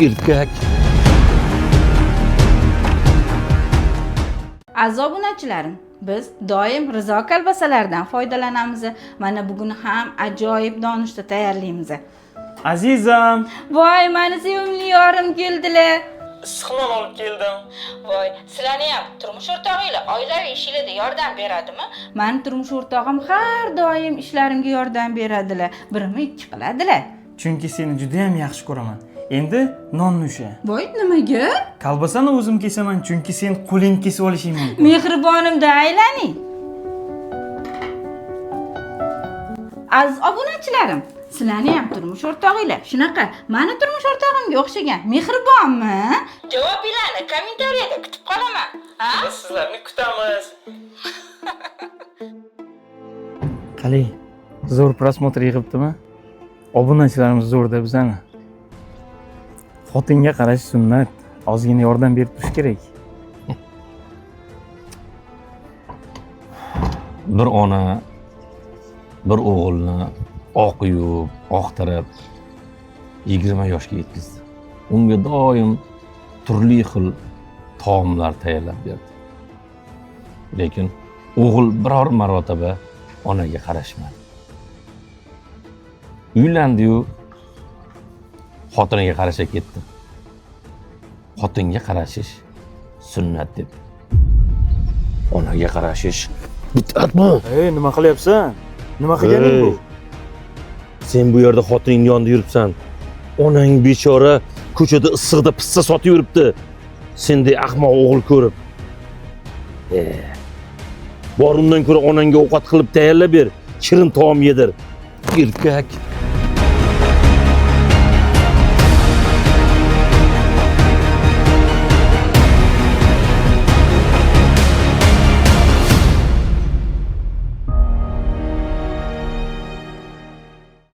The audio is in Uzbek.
erkak. Aziz obunachilarim, biz doim Rizo kalbasalardan foydalanamiz. Mana bugun ham ajoyib nonushta tayyorlaymiz. Azizam, Voy, meni sevimli yorim keldilar. issiqnon olib keldim. Voy, sizlarni ham turmush o'rtog'inglar oilaviy ishinglarda yordam beradimi? Meni turmush o'rtog'im har doim ishlarimga yordam beradilar. Birimi ikki qiladilar. Chunki seni juda ham yaxshi ko'raman. Endi nonni usha. Voy, nimaga? Kolbasani o'zim kesaman, chunki sen qo'ling kesib olishing mumkin. Mehribonimda aylaning. Aziz obunachilarim, sizlarni ham turmush o'rtog'inglar shunaqa meni turmush o'rtog'imga o'xshagan mehribonmi? Javobinglarni kommentariyada kutib qolaman. Ha? Biz sizlarni kutamiz. Qalay, zo'r prosmotr yig'ibdimi? Obunachilarimiz zo'rda bizani. Xotinga qarash sunnat. Ozgina yordam berib turish kerak. Bir ona bir o'g'ilni oq yuvib, oqtirib 20 yoshga yetkazdi. Unga doim turli xil taomlar tayyorlab berdi. Lekin o'g'il biror marotaba onaga qarashmadi. Uylandi-yu, xotiniga qarasha ketdi. Xotinga qarashish sunnat deb. Onaga qarashish bid'atmi? Ey, nima qilyapsan? Nima qilganing bu? Sen bu yerda xotining yonida yuribsan. Onang bechora ko'chada issiqda pissa sotib yuribdi. Sendek ahmoq o'g'il ko'rib. Bor undan ko'ra onangga ovqat qilib tayyorlab ber, shirin taom yedir. Erkak.